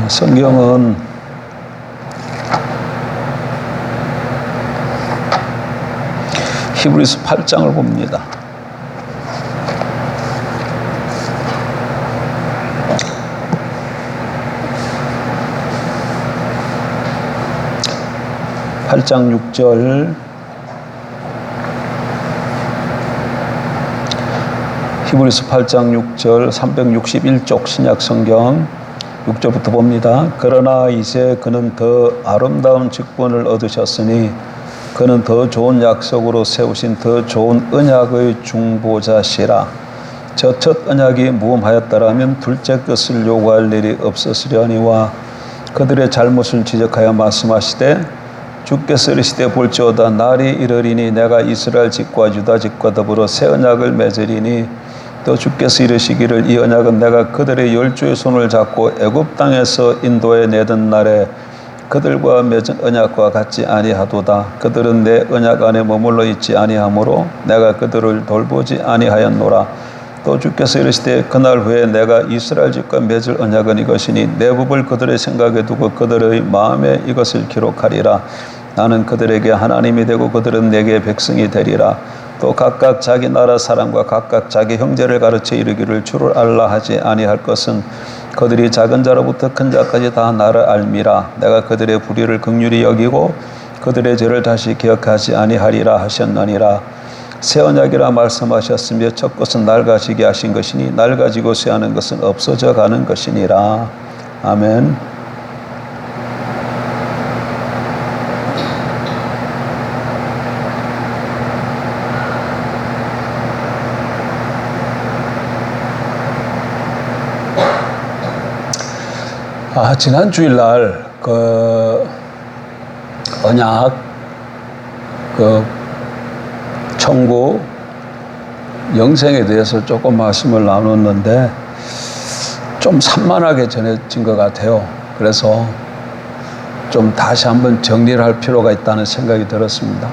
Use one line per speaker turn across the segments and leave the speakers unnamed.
성경은 히브리서 8장을 봅니다. (8장 6절) 히브리서 8장 6절 361쪽 신약성경 6절부터 봅니다. 그러나 이제 그는 더 아름다운 직분을 얻으셨으니 그는 더 좋은 약속으로 세우신 더 좋은 언약의 중보자시라. 저 첫 언약이 무험하였더라면 둘째 것을 요구할 일이 없었으려니와 그들의 잘못을 지적하여 말씀하시되 주께서 이르시되 볼지어다 날이 이르리니 내가 이스라엘 집과 유다 집과 더불어 새 언약을 맺으리니 또 주께서 이르시기를 이 언약은 내가 그들의 열조의 손을 잡고 애굽 땅에서 인도해 내던 날에 그들과 맺은 언약과 같지 아니하도다. 그들은 내 언약 안에 머물러 있지 아니하므로 내가 그들을 돌보지 아니하였노라. 또 주께서 이르시되 그날 후에 내가 이스라엘 집과 맺을 언약은 이것이니 내 법을 그들의 생각에 두고 그들의 마음에 이것을 기록하리라. 나는 그들에게 하나님이 되고 그들은 내게 백성이 되리라. 또 각각 자기 나라 사람과 각각 자기 형제를 가르쳐 이르기를 주를 알라 하지 아니할 것은 그들이 작은 자로부터 큰 자까지 다 나를 알미라. 내가 그들의 불의를 긍휼히 여기고 그들의 죄를 다시 기억하지 아니하리라 하셨느니라. 새 언약이라 말씀하셨으며 첫 것은 낡아지게 하신 것이니 낡아지고 쇠하는 것은 없어져 가는 것이니라. 아멘. 지난 주일날 언약 천국 영생에 대해서 조금 말씀을 나눴는데 좀 산만하게 전해진 것 같아요. 그래서 좀 다시 한번 정리를 할 필요가 있다는 생각이 들었습니다.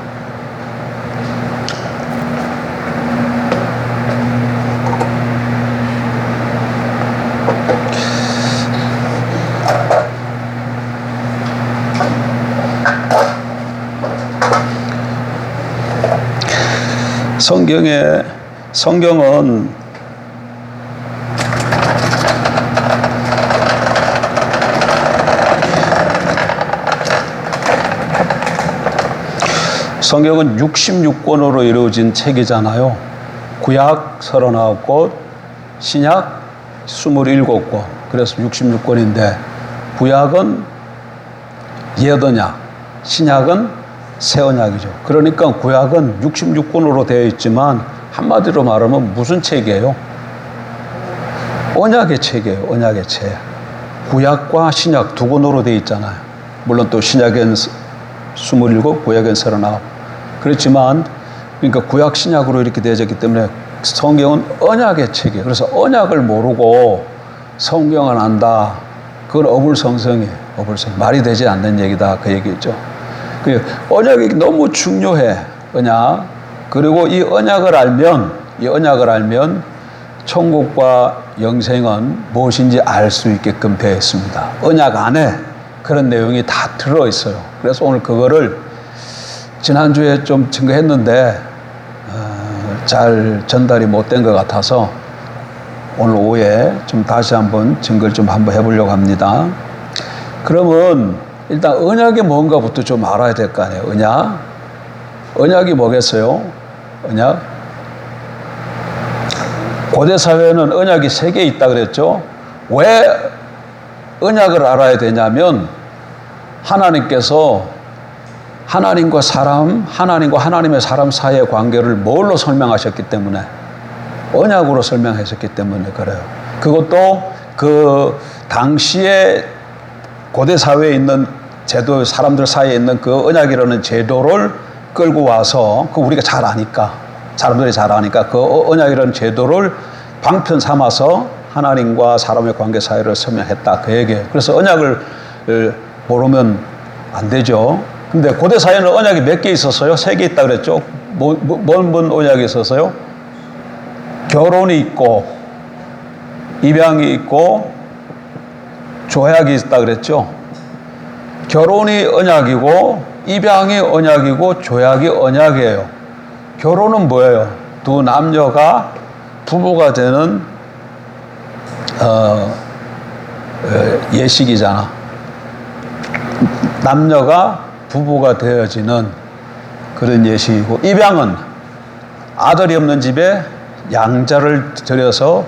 성경은 성경은 66권으로 이루어진 책이잖아요. 구약 39권, 신약 27권. 그래서 66권인데 구약은 옛 언약, 신약은 새 언약이죠. 그러니까 구약은 66권으로 되어 있지만 한마디로 말하면 무슨 책이에요? 언약의 책이에요. 언약의 책. 구약과 신약 두 권으로 되어 있잖아요. 물론 또 신약엔 27, 구약엔 39. 그렇지만 그러니까 구약 신약으로 이렇게 되어졌기 때문에 성경은 언약의 책이에요. 그래서 언약을 모르고 성경을 안다. 그건 어불성성이에요. 어불성. 말이 되지 않는 얘기다. 그 얘기죠. 언약이 너무 중요해. 언약. 그리고 이 언약을 알면 천국과 영생은 무엇인지 알 수 있게끔 되어 있습니다. 언약 안에 그런 내용이 다 들어있어요. 그래서 오늘 그거를 지난주에 좀 증거했는데 잘 전달이 못된 것 같아서 오늘 오후에 좀 다시 한번 증거를 좀 한번 해보려고 합니다. 그러면 일단 언약이 뭔가부터 좀 알아야 될 거 아니에요. 언약이 뭐겠어요? 언약? 고대 사회에는 언약이 3개 있다 그랬죠. 왜 언약을 알아야 되냐면 하나님께서 하나님과 하나님의 사람 사이의 관계를 뭘로 설명하셨기 때문에 언약으로 설명하셨기 때문에 그래요. 그것도 그 당시에 고대 사회에 있는 제도, 사람들 사이에 있는 그 언약이라는 제도를 끌고 와서, 그 우리가 잘 아니까, 사람들이 잘 아니까 그 언약이라는 제도를 방편 삼아서 하나님과 사람의 관계 사이를 설명했다. 그 얘기예요. 그래서 언약을 모르면 안 되죠. 근데 고대 사회는 언약이 몇 개 있었어요? 3개 있다 그랬죠. 뭔 언약이 있었어요? 결혼이 있고, 입양이 있고, 조약이 있다 그랬죠. 결혼이 언약이고 입양이 언약이고 조약이 언약이에요. 결혼은 뭐예요? 두 남녀가 부부가 되는 예식이잖아. 남녀가 부부가 되어지는 그런 예식이고, 입양은 아들이 없는 집에 양자를 들여서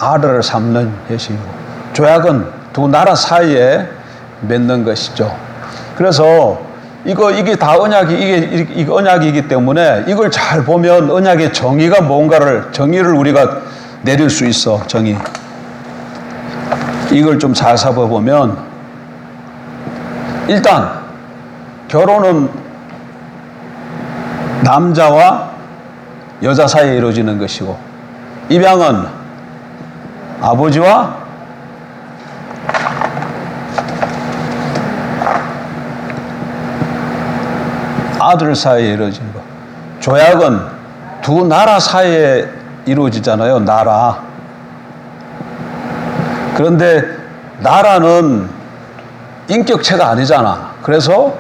아들을 삼는 예식이고, 조약은 두 나라 사이에 맺는 것이죠. 그래서 이게 다 언약이, 이게 언약이기 때문에 이걸 잘 보면 언약의 정의가 뭔가를, 정의를 우리가 내릴 수 있어, 정의. 이걸 좀 잘 살펴보면, 일단, 결혼은 남자와 여자 사이에 이루어지는 것이고, 입양은 아버지와 아들 사이에 이루어지는 것. 조약은 두 나라 사이에 이루어지잖아요. 나라. 그런데 나라는 인격체가 아니잖아. 그래서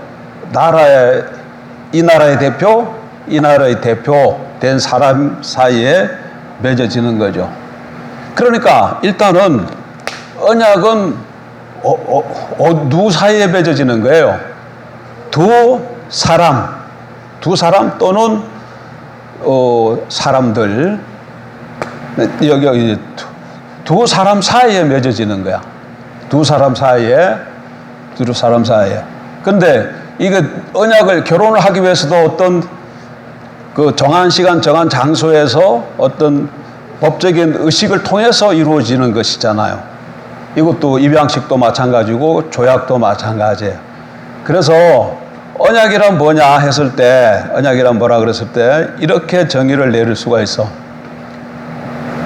이 나라의 대표, 이 나라의 대표 된 사람 사이에 맺어지는 거죠. 그러니까 일단은 언약은 누구 사이에 맺어지는 거예요? 두 사람 또는 사람들, 여기 두 사람 사이에 맺어지는 거야. 두 사람 사이에. 근데 이거 언약을, 결혼을 하기 위해서도 어떤 그 정한 시간, 정한 장소에서 어떤 법적인 의식을 통해서 이루어지는 것이잖아요. 이것도 입양식도 마찬가지고 조약도 마찬가지예요. 그래서 언약이란 뭐냐 했을 때, 언약이란 뭐라 그랬을 때 이렇게 정의를 내릴 수가 있어.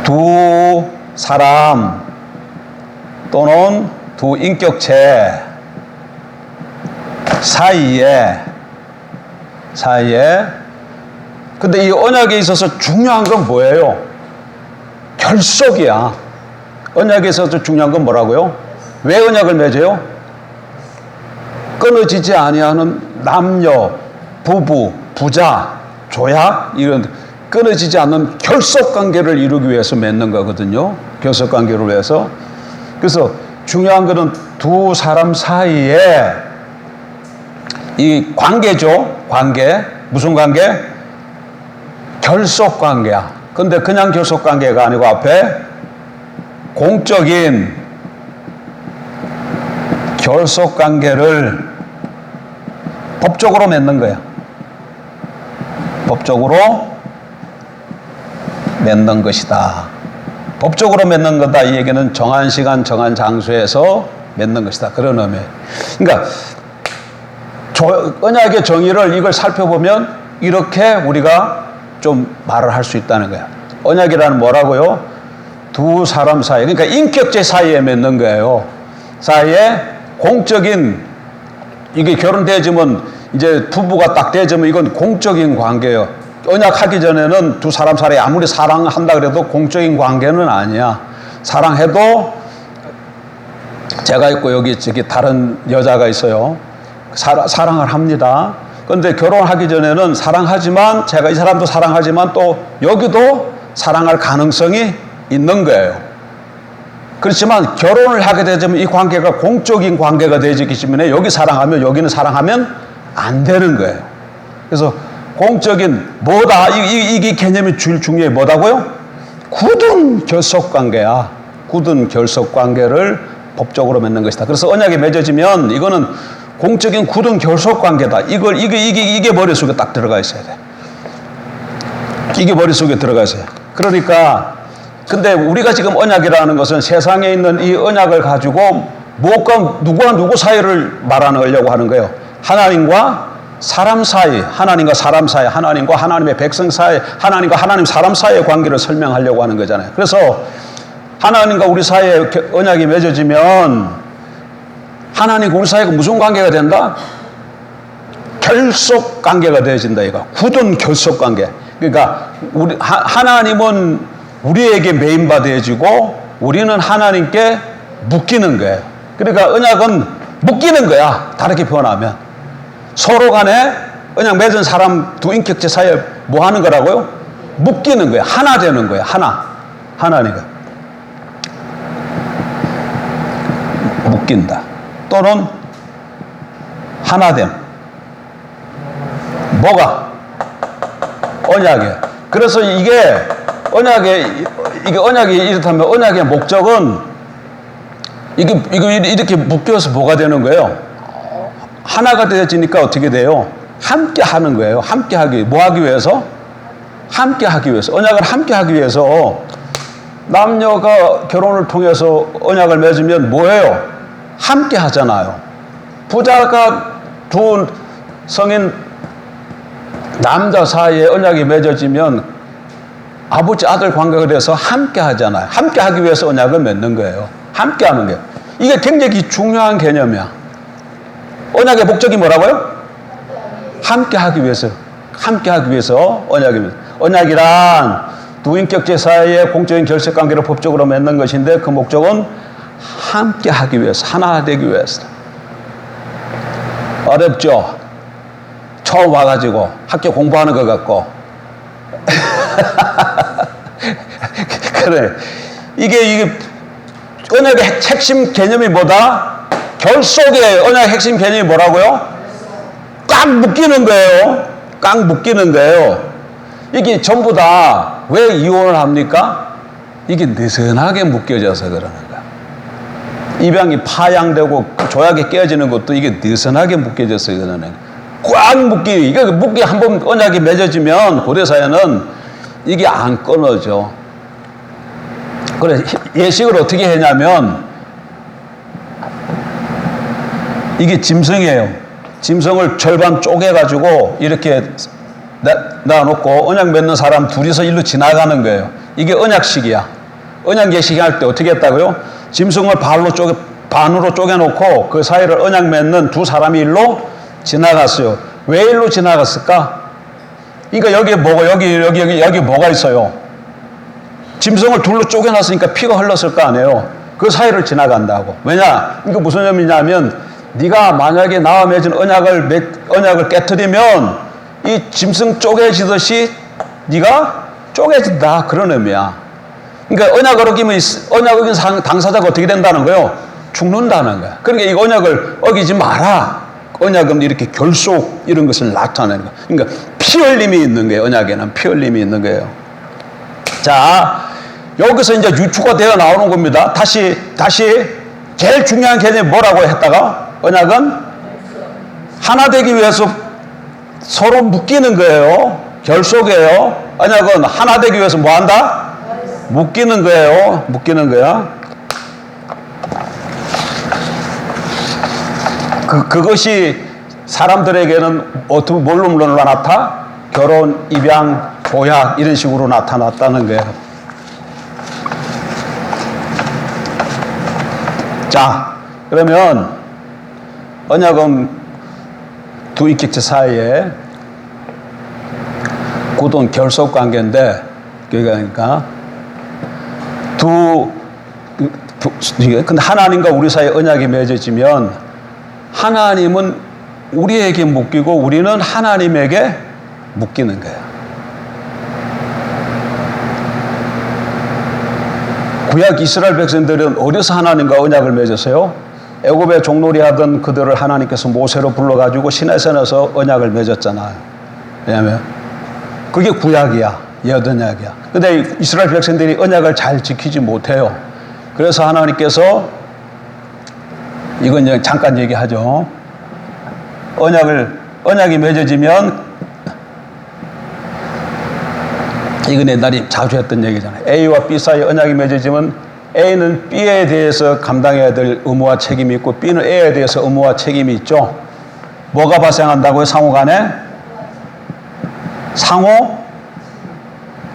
두 사람 또는 두 인격체 사이에. 근데 이 언약에 있어서 중요한 건 뭐예요? 결속이야. 언약에 있어서 중요한 건 뭐라고요? 왜 언약을 맺어요? 끊어지지 아니하는 남녀, 부부, 부자, 조약, 이런 끊어지지 않는 결속 관계를 이루기 위해서 맺는 거거든요. 결속 관계를 위해서. 그래서 중요한 거는 두 사람 사이에 이 관계죠. 관계. 무슨 관계? 결속 관계야. 근데 그냥 결속 관계가 아니고 앞에 공적인 결속 관계를 법적으로 맺는 거야. 법적으로 맺는 것이다. 법적으로 맺는 거다. 이 얘기는 정한 시간, 정한 장소에서 맺는 것이다. 그런 의미. 그러니까 언약의 정의를 이걸 살펴보면 이렇게 우리가 좀 말을 할 수 있다는 거야. 언약이라는 뭐라고요? 두 사람 사이, 그러니까 인격체 사이에 맺는 거예요. 사이에 공적인, 이게 결혼되어지면 이제 부부가 딱 되어지면 이건 공적인 관계예요. 언약하기 전에는 두 사람 사이에 아무리 사랑한다 그래도 공적인 관계는 아니야. 사랑해도 제가 있고 여기 저기 다른 여자가 있어요. 사랑을 합니다. 그런데 결혼하기 전에는 사랑하지만, 제가 이 사람도 사랑하지만 또 여기도 사랑할 가능성이 있는 거예요. 그렇지만 결혼을 하게 되면 이 관계가 공적인 관계가 되기 때문에 여기 사랑하면 여기는 사랑하면 안 되는 거예요. 그래서 공적인 뭐다, 이 개념이 제일 중요해. 뭐다고요? 굳은 결속 관계야. 굳은 결속 관계를 법적으로 맺는 것이다. 그래서 언약이 맺어지면 이거는 공적인 굳은 결속 관계다. 이게 머릿속에 딱 들어가 있어야 돼. 이게 머릿속에 들어가 있어요. 그러니까, 근데 우리가 지금 언약이라는 것은 세상에 있는 이 언약을 가지고 누구와 누구 사이를 말하려고 하는 거예요. 하나님과 사람 사이, 하나님과 사람 사이, 하나님과 하나님의 백성 사이, 하나님과 하나님 사람 사이의 관계를 설명하려고 하는 거잖아요. 그래서 하나님과 우리 사이에 언약이 맺어지면 하나님과 우리 사이가 무슨 관계가 된다? 결속 관계가 되어진다. 이거 굳은 결속 관계. 그러니까 하나님은 우리에게 메인바 되어지고 우리는 하나님께 묶이는 거예요. 그러니까 언약은 묶이는 거야. 다르게 표현하면. 서로 간에 언약 맺은 사람 두 인격체 사이에 뭐 하는 거라고요? 묶이는 거야. 하나 되는 거야. 하나니까. 묶인다. 또는 하나됨. 뭐가? 언약에. 그래서 이게 언약이 이렇다면 언약의 목적은 이거 이렇게 묶여서 뭐가 되는 거예요? 하나가 되어지니까 어떻게 돼요? 함께 하는 거예요. 함께 하기. 뭐 하기 위해서? 함께 하기 위해서. 언약을 함께 하기 위해서 남녀가 결혼을 통해서 언약을 맺으면 뭐예요? 함께 하잖아요. 부자가 두 성인 남자 사이에 언약이 맺어지면 아버지 아들 관계가 돼서 함께 하잖아요. 함께 하기 위해서 언약을 맺는 거예요. 함께 하는 거예요. 이게 굉장히 중요한 개념이야. 언약의 목적이 뭐라고요? 함께 하기 위해서. 함께 하기 위해서 언약입니다. 언약이란 두 인격체 사이에 공적인 결속 관계를 법적으로 맺는 것인데 그 목적은 함께 하기 위해서, 하나 되기 위해서. 어렵죠? 처음 와가지고 학교 공부하는 것 같고. 그래. 이게 언약의 핵심 개념이 뭐다? 결속의 언약의 핵심 개념이 뭐라고요? 꽉 묶이는 거예요. 꽉 묶이는 거예요. 이게 전부 다 왜 이혼을 합니까? 이게 느슨하게 묶여져서 그러는 거야. 입양이 파양되고 조약이 깨어지는 것도 이게 느슨하게 묶여져서 그러는 거야. 꽉 이게 한번 언약이 맺어지면 고대사회는 이게 안 끊어져. 그래, 예식을 어떻게 했냐면 이게 짐승이에요. 짐승을 절반 쪼개가지고 이렇게 놔놓고 언약 맺는 사람 둘이서 일로 지나가는 거예요. 이게 언약식이야. 언약 예식 할 때 어떻게 했다고요? 짐승을 반으로 쪼개놓고 그 사이를 언약 맺는 두 사람이 일로 지나갔어요. 왜 일로 지나갔을까? 그러니까 여기에 여기 뭐가 있어요? 짐승을 둘로 쪼개놨으니까 피가 흘렀을 거 아니에요. 그 사이를 지나간다고. 왜냐? 이거 무슨 의미냐면 네가 만약에 나와 맺은 언약을 깨트리면 이 짐승 쪼개지듯이 네가 쪼개진다. 그런 의미야. 그러니까 언약을 어기면 언약 어긴 당사자가 어떻게 된다는 거예요? 죽는다는 거야. 그러니까 이 언약을 어기지 마라. 언약은 이렇게 결속 이런 것을 나타내는 거야. 그러니까 피 흘림이 있는 거예요. 언약에는 피 흘림이 있는 거예요. 자, 여기서 이제 유추가 되어 나오는 겁니다. 다시 제일 중요한 개념이 뭐라고 했다가 언약은 하나 되기 위해서 서로 묶이는 거예요. 결속이에요. 언약은 하나 되기 위해서 뭐 한다? 묶이는 거예요. 묶이는 거야. 그것이 사람들에게는 어떻게 뭘로 나타나? 결혼, 입양, 보약 이런 식으로 나타났다는 거예요. 자, 그러면 언약은 두 인격체 사이에 굳은 결속 관계인데, 그러니까 근데 하나님과 우리 사이에 언약이 맺어지면 하나님은 우리에게 묶이고 우리는 하나님에게 묶이는 거예요. 구약 이스라엘 백성들은 어디서 하나님과 언약을 맺었어요? 애굽에 종놀이 하던 그들을 하나님께서 모세로 불러가지고 시내산에서 언약을 맺었잖아요. 왜냐하면 그게 구약이야. 옛 언약이야. 근데 이스라엘 백성들이 언약을 잘 지키지 못해요. 그래서 하나님께서 이건 이제 잠깐 얘기하죠. 언약이 맺어지면 이건 옛날에 자주 했던 얘기잖아요. A와 B 사이 언약이 맺어지면 A는 B에 대해서 감당해야 될 의무와 책임이 있고 B는 A에 대해서 의무와 책임이 있죠. 뭐가 발생한다고요? 상호 간에? 상호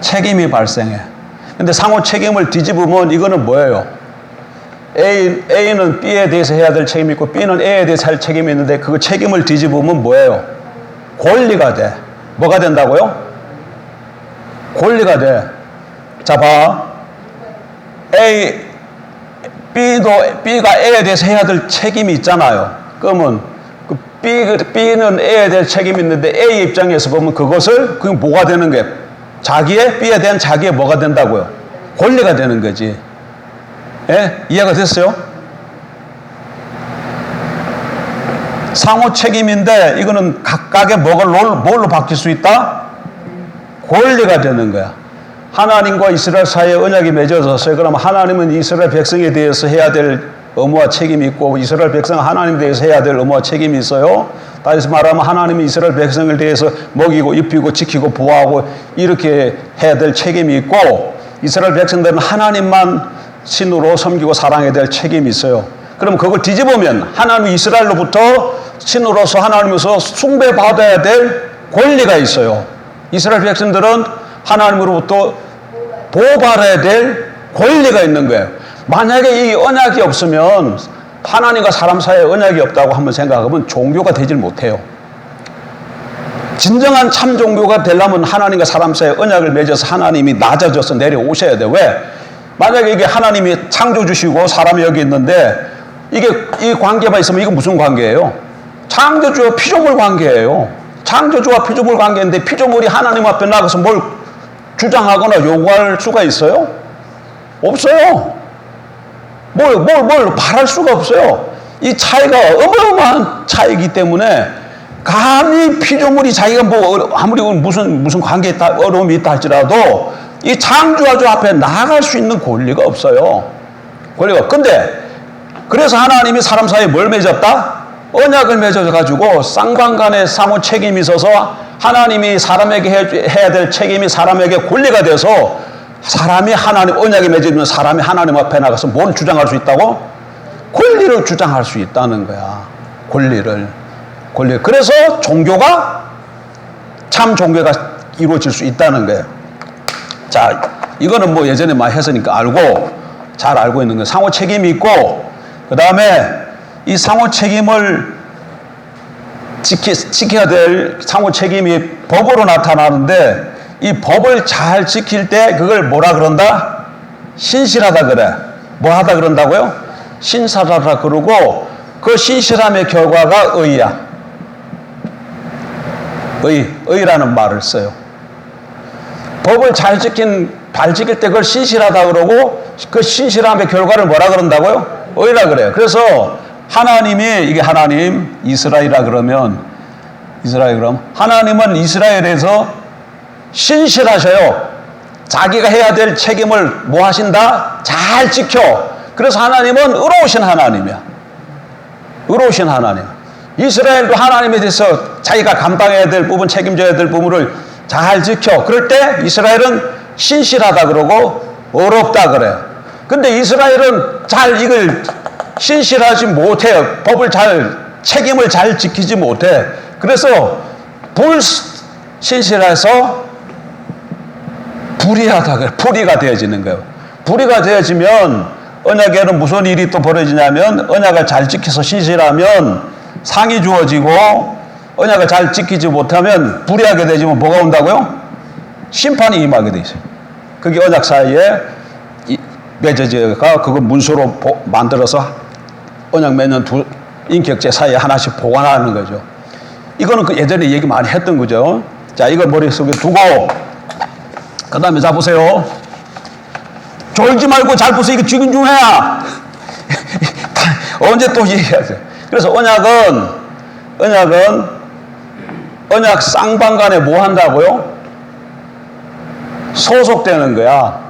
책임이 발생해. 근데 상호 책임을 뒤집으면 이거는 뭐예요? A는 B에 대해서 해야 될 책임이 있고 B는 A에 대해서 할 책임이 있는데 그 책임을 뒤집으면 뭐예요? 권리가 돼. 뭐가 된다고요? 권리가 돼. 자, 봐. B가 A에 대해서 해야 될 책임이 있잖아요. 그러면 그 B는 A에 대한 책임이 있는데 A 입장에서 보면 그게 뭐가 되는 거예요? B에 대한 자기의 뭐가 된다고요? 권리가 되는 거지. 예? 이해가 됐어요? 상호 책임인데 이거는 각각의 뭘로 바뀔 수 있다? 권리가 되는 거야. 하나님과 이스라엘 사이에 언약이 맺어졌어요. 그러면 하나님은 이스라엘 백성에 대해서 해야 될 의무와 책임이 있고 이스라엘 백성은 하나님에 대해서 해야 될 의무와 책임이 있어요. 다시 말하면 하나님은 이스라엘 백성을 대해서 먹이고 입히고 지키고 보호하고 이렇게 해야 될 책임이 있고 이스라엘 백성들은 하나님만 신으로 섬기고 사랑해야 될 책임이 있어요. 그럼 그걸 뒤집으면 하나님이 이스라엘로부터 신으로서 하나님으로서 숭배받아야 될 권리가 있어요. 이스라엘 백성들은 하나님으로부터 보호받아야 될 권리가 있는 거예요. 만약에 이 언약이 없으면 하나님과 사람 사이에 언약이 없다고 한번 생각하면 종교가 되질 못해요. 진정한 참 종교가 되려면 하나님과 사람 사이에 언약을 맺어서 하나님이 낮아져서 내려오셔야 돼요. 왜? 만약에 이게 하나님이 창조주시고 사람이 여기 있는데 이 관계만 있으면 이건 무슨 관계예요? 창조주와 피조물 관계예요. 창조주와 피조물 관계인데 피조물이 하나님 앞에 나가서 뭘 주장하거나 요구할 수가 있어요? 없어요. 뭘 바랄 수가 없어요. 이 차이가 어마어마한 차이이기 때문에 감히 피조물이 자기가 아무리 무슨 관계에 있다, 어려움이 있다 할지라도 이 창조주 앞에 나아갈 수 있는 권리가 없어요. 근데 그래서 하나님이 사람 사이에 뭘 맺었다? 언약을 맺어가지고 쌍방간의 상호 책임이 있어서 하나님이 사람에게 해야 될 책임이 사람에게 권리가 돼서 사람이 언약이 맺어지면 사람이 하나님 앞에 나가서 뭘 주장할 수 있다고? 권리를 주장할 수 있다는 거야. 권리. 그래서 참 종교가 이루어질 수 있다는 거예요. 자, 이거는 뭐 예전에 많이 했으니까 잘 알고 있는 거예요. 상호 책임이 있고, 그 다음에 이 상호 책임을 지켜야 될 상호 책임이 법으로 나타나는데 이 법을 잘 지킬 때 그걸 뭐라 그런다? 신실하다 그래. 뭐 하다 그런다고요? 신실하다 그러고 그 신실함의 결과가 의야. 의라는 말을 써요. 법을 잘 지킬 때 그걸 신실하다 그러고 그 신실함의 결과를 뭐라 그런다고요? 의라 그래요. 그래서 이게 하나님, 이스라엘이라 그러면 하나님은 이스라엘에서 신실하셔요. 자기가 해야 될 책임을 뭐 하신다? 잘 지켜. 그래서 하나님은 의로우신 하나님이야. 의로우신 하나님. 이스라엘도 하나님에 대해서 자기가 감당해야 될 부분, 책임져야 될 부분을 잘 지켜. 그럴 때 이스라엘은 신실하다 그러고 의롭다 그래요. 근데 이스라엘은 이걸 신실하지 못해요. 책임을 잘 지키지 못해. 그래서 불신실해서 불의가 되어지는 거예요. 불의가 되어지면 언약에는 무슨 일이 또 벌어지냐면 언약을 잘 지켜서 신실하면 상이 주어지고 언약을 잘 지키지 못하면 불의하게 되지면 뭐가 온다고요? 심판이 임하게 돼 있어요. 그게 언약 사이에 맺어져가 그거 문서로 만들어서 언약 맺는 두 인격체 사이에 하나씩 보관하는 거죠. 이거는 예전에 얘기 많이 했던 거죠. 자, 이걸 머릿속에 두고 그 다음에 자 보세요. 졸지 말고 잘 보세요. 이거 지금 중요해야. 언제 또 얘기하세요. 그래서 언약 쌍방간에 뭐 한다고요? 소속되는 거야.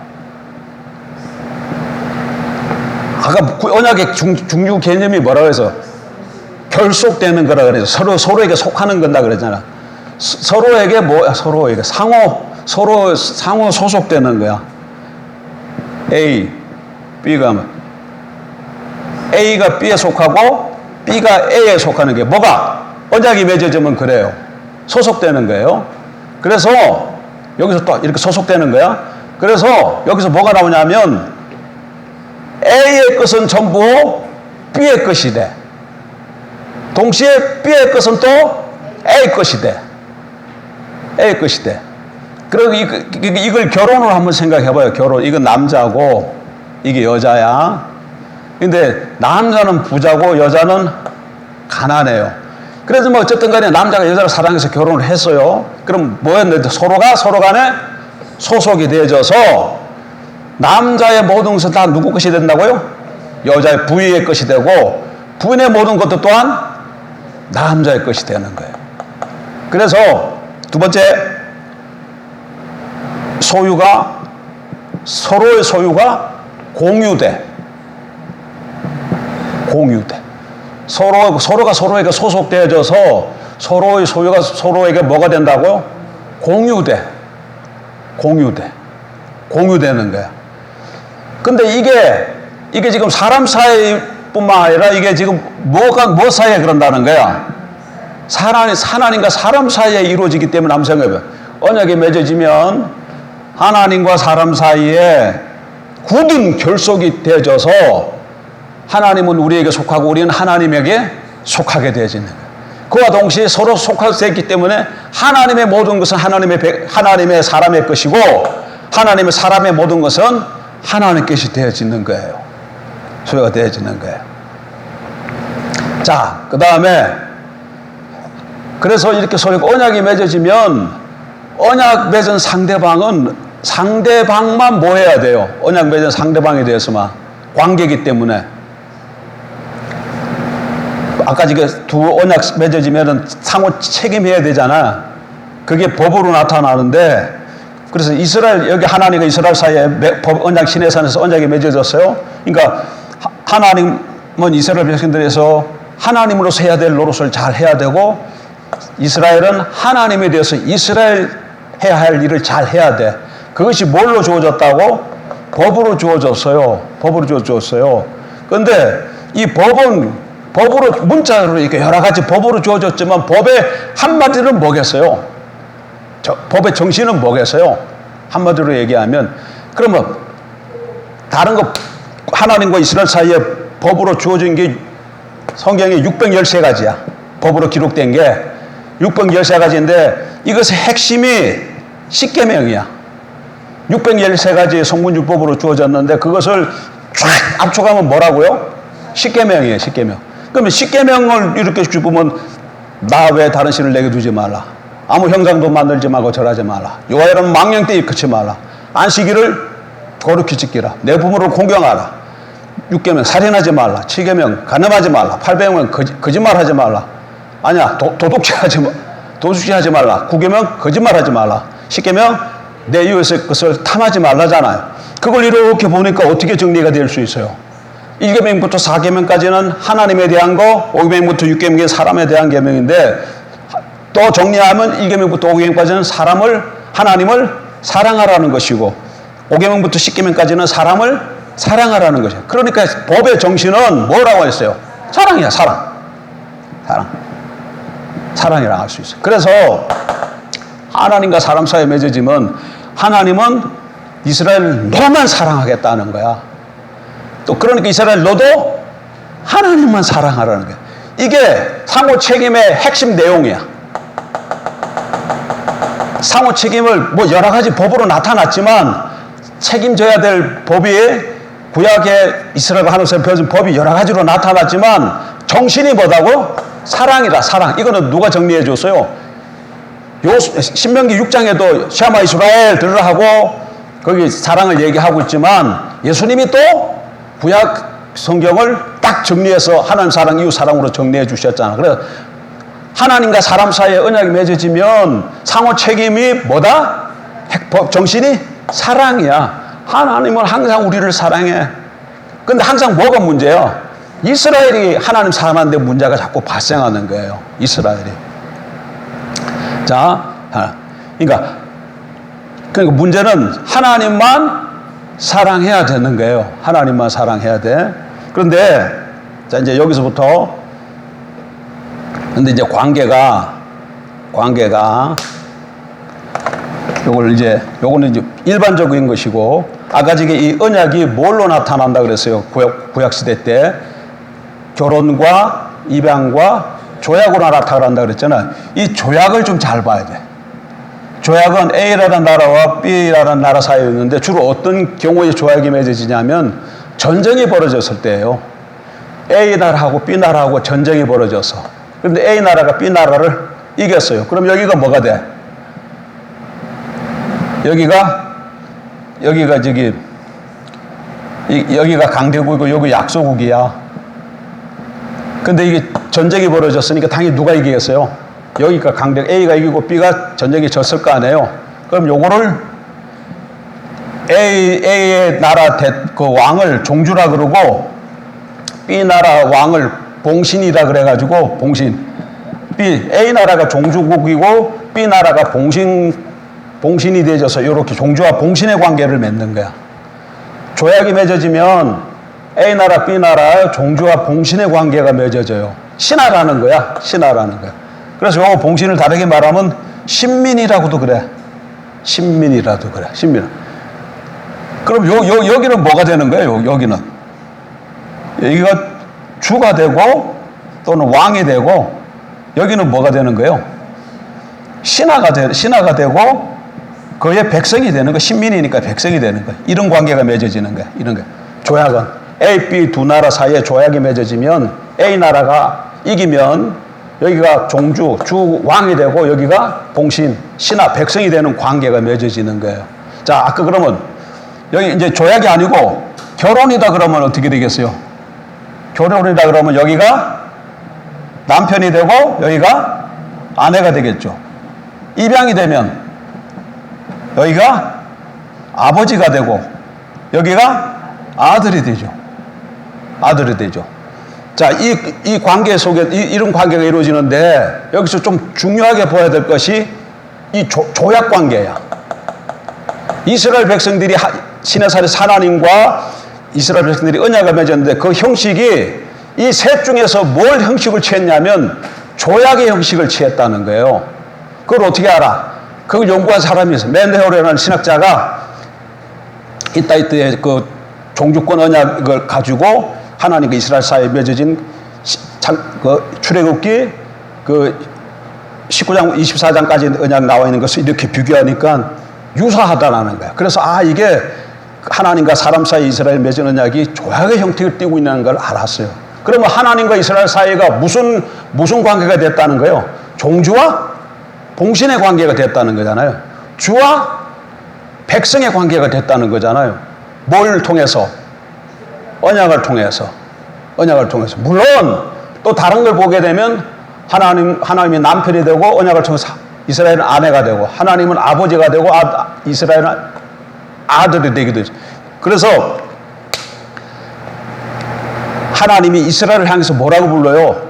아까 언약의 중요 개념이 뭐라고 해서 결속되는 거라 그래서 서로에게 속하는 건다 그랬잖아. 서로에게 상호 소속되는 거야. A가 B에 속하고 B가 A에 속하는 게 뭐가? 언약이 맺어지면 그래요. 소속되는 거예요. 그래서 여기서 또 이렇게 소속되는 거야. 그래서 여기서 뭐가 나오냐면 A의 것은 전부 B의 것이 돼. 동시에 B의 것은 또 A 것이 돼. A 것이 돼. 그리고 이걸 결혼을 한번 생각해봐요. 이건 남자고 이게 여자야. 근데 남자는 부자고 여자는 가난해요. 그래서 뭐 어쨌든 간에 남자가 여자를 사랑해서 결혼을 했어요. 그럼 뭐였는데 서로가 서로 간에 소속이 되어져서 남자의 모든 것은 다 누구 것이 된다고요? 여자의 부인의 것이 되고 부인의 모든 것도 또한 남자의 것이 되는 거예요. 그래서 두 번째, 서로의 소유가 공유돼. 서로가 서로에게 소속되어져서 서로의 소유가 서로에게 뭐가 된다고요? 공유되는 거야. 근데 이게 지금 사람 사이뿐만 아니라 이게 지금 뭐 사이에 그런다는 거야? 하나님과 사람 사이에 이루어지기 때문에 한번 생각해봐요. 언약이 맺어지면 하나님과 사람 사이에 굳은 결속이 되어져서 하나님은 우리에게 속하고 우리는 하나님에게 속하게 되어지는 거예요. 그와 동시에 서로 속하게 때문에 하나님의 모든 것은 하나님의 사람의 것이고 하나님의 사람의 모든 것은 하나님의 것이 되어지는 거예요. 소유가 되어지는 거예요. 자, 그 다음에 그래서 이렇게 소유가 언약이 맺어지면 언약 맺은 상대방만 뭐 해야 돼요? 언약 맺은 상대방에 대해서만 관계이기 때문에 아까 지금 두 언약 맺어지면은 상호 책임해야 되잖아. 그게 법으로 나타나는데 그래서 여기 하나님과 이스라엘 사이에 언약 시내산에서 언약이 맺어졌어요. 그러니까 하나님은 이스라엘 백성들에서 하나님으로서 해야 될 노릇을 잘 해야 되고 이스라엘은 하나님에 대해서 이스라엘 해야 할 일을 잘 해야 돼. 그것이 뭘로 주어졌다고? 법으로 주어졌어요. 그런데 이 법으로 문자로 이렇게 여러 가지 법으로 주어졌지만 법의 한마디는 뭐겠어요? 법의 정신은 뭐겠어요? 한마디로 얘기하면 그러면 다른 거 하나님과 이스라엘 사이에 법으로 주어진 게 성경에 613가지야. 법으로 기록된 게 613가지인데 이것의 핵심이 십계명이야. 613가지의 성문율법으로 주어졌는데 그것을 쫙 압축하면 뭐라고요? 십계명이에요. 그러면 십계명을 이렇게 주면 나 외에 다른 신을 내게 두지 말라. 아무 형상도 만들지 말고 절하지 말라. 여호와의 망령되이 일컫지 말라. 안식일을 거룩히 지키라. 내 부모를 공경하라. 6계명 살인하지 말라. 7계명 간음하지 말라. 8계명 거짓말하지 말라. 아니야 도둑질하지 말라. 9계명 거짓말하지 말라. 10계명 내 이웃의 것을 탐하지 말라잖아요. 그걸 이렇게 보니까 어떻게 정리가 될 수 있어요? 1계명부터 4계명까지는 하나님에 대한 거, 5계명부터 6계명은 사람에 대한 계명인데 또 정리하면 1계명부터 5계명까지는 하나님을 사랑하라는 것이고 5계명부터 10계명까지는 사람을 사랑하라는 것이에요. 그러니까 법의 정신은 뭐라고 했어요? 사랑이야, 사랑이라고 할 수 있어요. 그래서 하나님과 사람 사이에 맺어지면 하나님은 이스라엘 너만 사랑하겠다는 거야. 또 그러니까 이스라엘 너도 하나님만 사랑하라는 거야. 이게 상호 책임의 핵심 내용이야. 상호 책임을 뭐 여러 가지 법으로 나타났지만 책임져야 될 법이 구약의 이스라엘과 하나님께서 펴준 법이 여러 가지로 나타났지만 정신이 뭐다고? 사랑이라, 사랑. 이거는 누가 정리해 줬어요? 신명기 6장에도 샤마 이스라엘 들으라 하고 거기 사랑을 얘기하고 있지만 예수님이 또 구약 성경을 딱 정리해서 하나님 사랑, 이웃 사랑으로 정리해 주셨잖아. 그래서 하나님과 사람 사이에 언약이 맺어지면 상호 책임이 뭐다? 정신이 사랑이야. 하나님은 항상 우리를 사랑해. 근데 항상 뭐가 문제야? 이스라엘이 하나님 사랑하는데 문제가 자꾸 발생하는 거예요. 이스라엘이. 자, 그러니까 문제는 하나님만 사랑해야 되는 거예요. 하나님만 사랑해야 돼. 그런데 자 이제 여기서부터 근데 이제 관계가 요거는 이제 일반적인 것이고 아까 지금 이 언약이 뭘로 나타난다 그랬어요. 구약 시대 때 결혼과 입양과 조약으로 나타난다 그랬잖아요. 이 조약을 좀 잘 봐야 돼. 조약은 A라는 나라와 B라는 나라 사이에 있는데 주로 어떤 경우에 조약이 맺어지냐면 전쟁이 벌어졌을 때예요. A 나라하고 B 나라하고 전쟁이 벌어져서. 그런데 A 나라가 B 나라를 이겼어요. 그럼 여기가 뭐가 돼? 여기가 여기가 강대국이고 여기 약소국이야. 근데 이게 전쟁이 벌어졌으니까 당연히 누가 이기겠어요? 여기가 A가 이기고 B가 전쟁에 졌을 거 아니에요? 그럼 요거를 A의 나라 그 왕을 종주라 그러고 B 나라 왕을 봉신이라 그래가지고 봉신. A 나라가 종주국이고 B 나라가 봉신이 되어져서 이렇게 종주와 봉신의 관계를 맺는 거야. 조약이 맺어지면 A 나라, B 나라 종주와 봉신의 관계가 맺어져요. 신하라는 거야. 신하라는 거야. 그래서 요거 봉신을 다르게 말하면 신민이라고도 그래. 신민이라도 그래. 신민. 그럼 여기는 뭐가 되는 거예요? 여기는. 여기가 주가 되고 또는 왕이 되고 여기는 뭐가 되는 거예요? 신하가 되고 그의 백성이 되는 거. 신민이니까 백성이 되는 거야. 이런 관계가 맺어지는 거야. 이런 거. 조약은 A, B 두 나라 사이에 조약이 맺어지면 A 나라가 이기면 여기가 종주, 주 왕이 되고 여기가 봉신, 신하, 백성이 되는 관계가 맺어지는 거예요. 자, 아까 그러면 여기 이제 조약이 아니고 결혼이다 그러면 어떻게 되겠어요? 결혼이다 그러면 여기가 남편이 되고 여기가 아내가 되겠죠. 입양이 되면 여기가 아버지가 되고 여기가 아들이 되죠. 아들이 되죠. 자, 이 관계 속에 이런 관계가 이루어지는데 여기서 좀 중요하게 보아야 될 것이 이 조약 관계야. 이스라엘 백성들이 시내산에 하나님과 이스라엘 백성들이 언약을 맺었는데 그 형식이 이 셋 중에서 뭘 형식을 취했냐면 조약의 형식을 취했다는 거예요. 그걸 어떻게 알아? 그걸 연구한 사람이 있어요. 맨데호레라는 신학자가 히타이트의 그 종주권 언약을 가지고 하나님과 이스라엘 사이에 맺어진 출애굽기 그 19장, 24장까지 언약 나와 있는 것을 이렇게 비교하니까 유사하다라는 거야. 그래서 이게 하나님과 사람 사이 이스라엘 맺은 언약이 조약의 형태를 띠고 있는 걸 알았어요. 그러면 하나님과 이스라엘 사이가 무슨 관계가 됐다는 거예요? 종주와 봉신의 관계가 됐다는 거잖아요. 주와 백성의 관계가 됐다는 거잖아요. 뭘 통해서? 언약을 통해서. 물론 또 다른 걸 보게 되면 하나님이 남편이 되고 언약을 통해서 이스라엘은 아내가 되고 하나님은 아버지가 되고 이스라엘은 아들이 되기도 했죠. 그래서 하나님이 이스라엘을 향해서 뭐라고 불러요?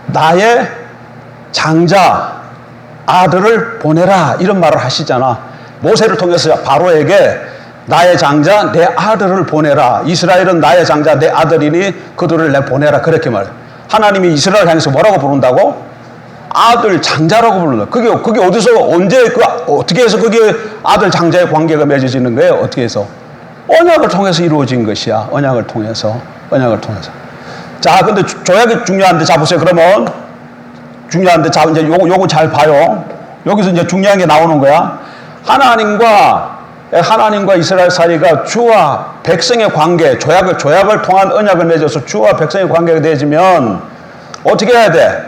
나의 장자 아들을 보내라 이런 말을 하시잖아. 모세를 통해서 바로에게 나의 장자 내 아들을 보내라. 이스라엘은 나의 장자 내 아들이니 그들을 내 보내라. 그렇게 말해요. 하나님이 이스라엘을 향해서 뭐라고 부른다고? 아들 장자라고 부른다. 그게 어디서 언제 어떻게 해서 그게 아들 장자의 관계가 맺어지는 거예요? 어떻게 해서? 언약을 통해서 이루어진 것이야. 언약을 통해서. 자, 근데 조약이 중요한데 자 보세요. 그러면 중요한데 자 이제 요거 잘 봐요. 여기서 이제 중요한 게 나오는 거야. 하나님과 이스라엘 사이가 주와 백성의 관계, 조약을 통한 언약을 맺어서 주와 백성의 관계가 되어지면 어떻게 해야 돼?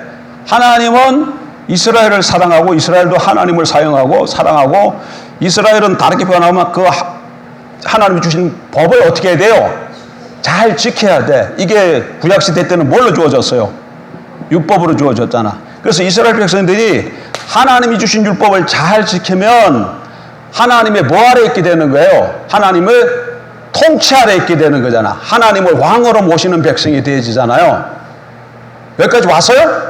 하나님은 이스라엘을 사랑하고 이스라엘도 하나님을 사랑하고 이스라엘은 다르게 표현하면 그 하나님이 주신 법을 어떻게 해야 돼요? 잘 지켜야 돼. 이게 구약시대 때는 뭘로 주어졌어요? 율법으로 주어졌잖아. 그래서 이스라엘 백성들이 하나님이 주신 율법을 잘 지키면 하나님의 뭐 아래 있게 되는 거예요? 하나님의 통치 아래 있게 되는 거잖아. 하나님을 왕으로 모시는 백성이 되어지잖아요. 여기까지 왔어요?